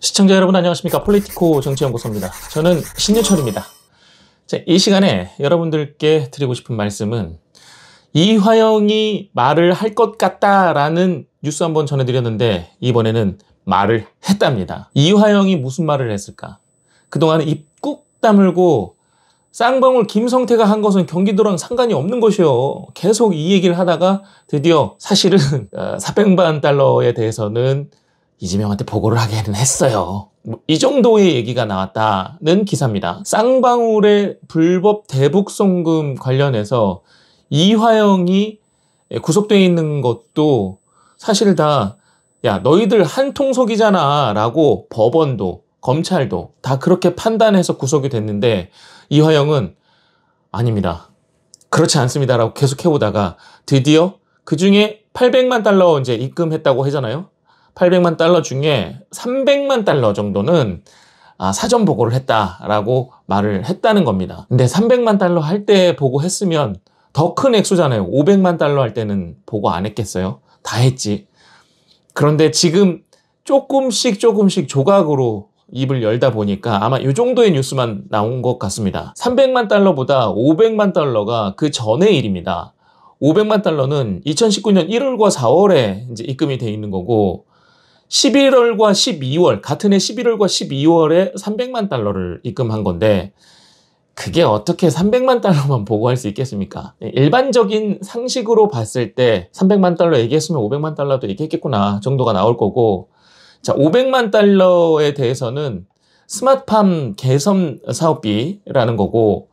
시청자 여러분 안녕하십니까? 폴리티코 정치연구소입니다. 저는 신유철입니다. 자, 이 시간에 여러분들께 드리고 싶은 말씀은 이화영이 말을 할 것 같다라는 뉴스 한번 전해드렸는데 이번에는 말을 했답니다. 이화영이 무슨 말을 했을까? 그동안 입 꾹 다물고 쌍방울 김성태가 한 것은 경기도랑 상관이 없는 것이요. 계속 이 얘기를 하다가 드디어 사실은 400만 달러에 대해서는 이재명한테 보고를 하기는 했어요. 이 정도의 얘기가 나왔다는 기사입니다. 쌍방울의 불법 대북 송금 관련해서 이화영이 구속되어 있는 것도 사실 다 야 너희들 한통속이잖아 라고 법원도 검찰도 다 그렇게 판단해서 구속이 됐는데 이화영은 아닙니다. 그렇지 않습니다 라고 계속 해오다가 드디어 그 중에 800만 달러 이제 입금했다고 하잖아요. 800만 달러 중에 300만 달러 정도는 사전 보고를 했다라고 말을 했다는 겁니다. 근데 300만 달러 할 때 보고했으면 더 큰 액수잖아요. 500만 달러 할 때는 보고 안 했겠어요? 다 했지. 그런데 지금 조금씩 조각으로 입을 열다 보니까 아마 이 정도의 뉴스만 나온 것 같습니다. 300만 달러보다 500만 달러가 그 전의 일입니다. 500만 달러는 2019년 1월과 4월에 이제 입금이 돼 있는 거고 11월과 12월, 같은 해 11월과 12월에 300만 달러를 입금한 건데 그게 어떻게 300만 달러만 보고할 수 있겠습니까? 일반적인 상식으로 봤을 때 300만 달러 얘기했으면 500만 달러도 얘기했겠구나 정도가 나올 거고 자, 500만 달러에 대해서는 스마트팜 개선 사업비라는 거고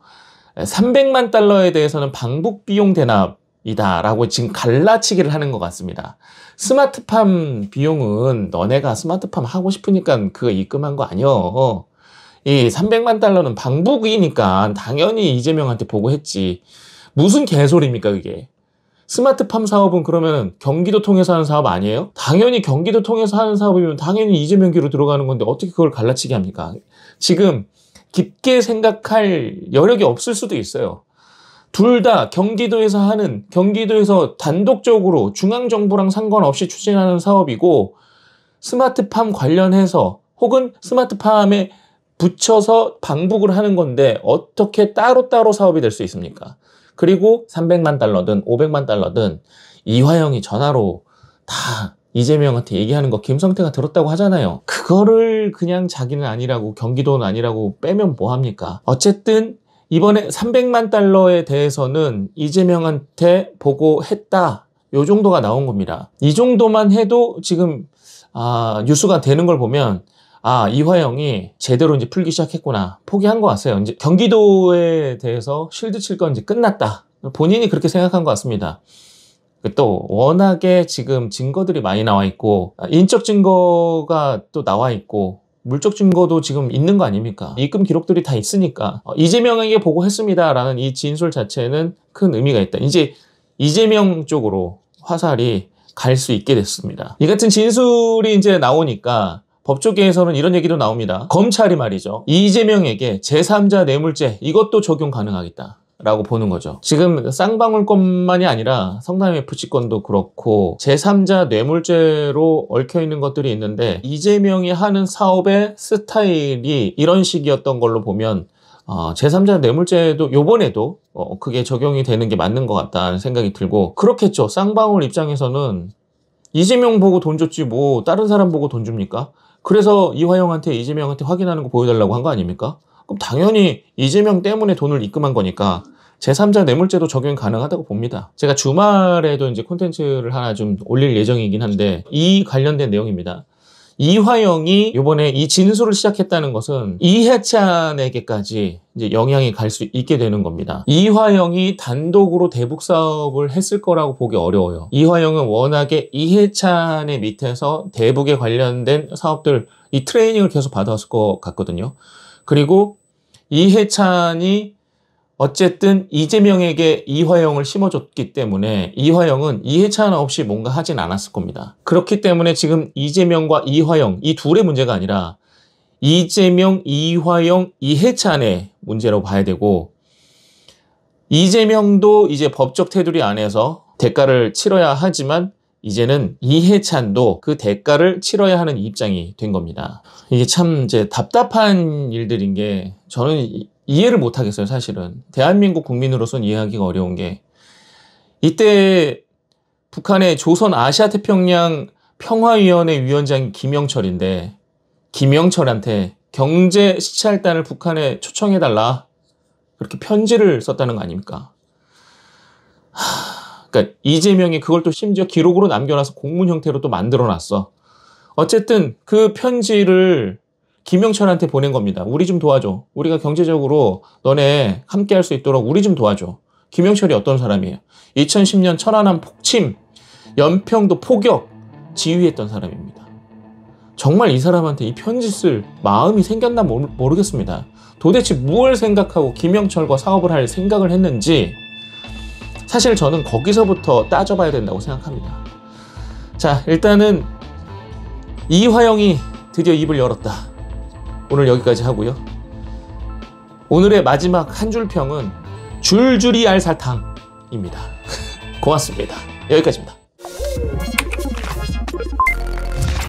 300만 달러에 대해서는 방북 비용 대납이다 라고 지금 갈라치기를 하는 것 같습니다. 스마트팜 비용은 너네가 스마트팜 하고 싶으니까 그거 입금한 거 아니여. 이 300만 달러는 방북이니까 당연히 이재명한테 보고했지. 무슨 개소리입니까 그게. 스마트팜 사업은 그러면 경기도 통해서 하는 사업 아니에요? 당연히 경기도 통해서 하는 사업이면 당연히 이재명 귀로 들어가는 건데 어떻게 그걸 갈라치기 합니까? 지금 깊게 생각할 여력이 없을 수도 있어요. 둘 다 경기도에서 단독적으로 중앙정부랑 상관없이 추진하는 사업이고 스마트팜 관련해서 혹은 스마트팜에 붙여서 방북을 하는 건데 어떻게 따로따로 사업이 될 수 있습니까? 그리고 300만 달러든 500만 달러든 이화영이 전화로 다 이재명한테 얘기하는 거 김성태가 들었다고 하잖아요. 그거를 그냥 자기는 아니라고 경기도는 아니라고 빼면 뭐합니까? 어쨌든 이번에 300만 달러에 대해서는 이재명한테 보고했다. 요 정도가 나온 겁니다. 이 정도만 해도 지금 뉴스가 되는 걸 보면 이화영이 제대로 이제 풀기 시작했구나. 포기한 것 같아요. 이제 경기도에 대해서 실드 칠 건 이제 끝났다. 본인이 그렇게 생각한 것 같습니다. 또 워낙에 지금 증거들이 많이 나와 있고 인적 증거가 또 나와 있고 물적 증거도 지금 있는 거 아닙니까? 입금 기록들이 다 있으니까 이재명에게 보고했습니다 라는 이 진술 자체는 큰 의미가 있다. 이제 이재명 쪽으로 화살이 갈 수 있게 됐습니다. 이 같은 진술이 이제 나오니까 법조계에서는 이런 얘기도 나옵니다. 검찰이 말이죠. 이재명에게 제3자 뇌물죄 이것도 적용 가능하겠다 라고 보는 거죠. 지금 쌍방울 건만이 아니라 성남 FC 건도 그렇고 제3자 뇌물죄로 얽혀있는 것들이 있는데 이재명이 하는 사업의 스타일이 이런 식이었던 걸로 보면 제3자 뇌물죄도 요번에도 그게 적용이 되는 게 맞는 것 같다는 생각이 들고 그렇겠죠. 쌍방울 입장에서는 이재명 보고 돈 줬지 뭐 다른 사람 보고 돈 줍니까? 그래서 이화영한테 이재명한테 확인하는 거 보여달라고 한 거 아닙니까? 그럼 당연히 이재명 때문에 돈을 입금한 거니까 제3자 뇌물죄도 적용이 가능하다고 봅니다. 제가 주말에도 이제 콘텐츠를 하나 좀 올릴 예정이긴 한데 이 관련된 내용입니다. 이화영이 이번에 이 진술을 시작했다는 것은 이해찬에게까지 이제 영향이 갈 수 있게 되는 겁니다. 이화영이 단독으로 대북 사업을 했을 거라고 보기 어려워요. 이화영은 워낙에 이해찬의 밑에서 대북에 관련된 사업들 이 트레이닝을 계속 받았을 것 같거든요. 그리고 이해찬이 어쨌든 이재명에게 이화영을 심어줬기 때문에 이화영은 이해찬 없이 뭔가 하진 않았을 겁니다. 그렇기 때문에 지금 이재명과 이화영 이 둘의 문제가 아니라 이재명, 이화영, 이해찬의 문제라고 봐야 되고 이재명도 이제 법적 테두리 안에서 대가를 치러야 하지만 이제는 이해찬도 그 대가를 치러야 하는 입장이 된 겁니다. 이게 참 이제 답답한 일들인 게 저는 이해를 못 하겠어요, 사실은. 대한민국 국민으로서는 이해하기가 어려운 게 이때 북한의 조선 아시아태평양 평화위원회 위원장이 김영철인데 김영철한테 경제 시찰단을 북한에 초청해달라 그렇게 편지를 썼다는 거 아닙니까? 그러니까 이재명이 그걸 또 심지어 기록으로 남겨놔서 공문 형태로 또 만들어놨어. 어쨌든 그 편지를 김영철한테 보낸 겁니다. 우리 좀 도와줘. 우리가 경제적으로 너네 함께 할 수 있도록 우리 좀 도와줘. 김영철이 어떤 사람이에요? 2010년 천안함 폭침, 연평도 포격 지휘했던 사람입니다. 정말 이 사람한테 이 편지 쓸 마음이 생겼나 모르겠습니다. 도대체 무엇을 생각하고 김영철과 사업을 할 생각을 했는지 사실 저는 거기서부터 따져봐야 된다고 생각합니다. 자, 일단은 이화영이 드디어 입을 열었다. 오늘 여기까지 하고요. 오늘의 마지막 한 줄 평은 줄줄이 알사탕입니다. 고맙습니다. 여기까지입니다.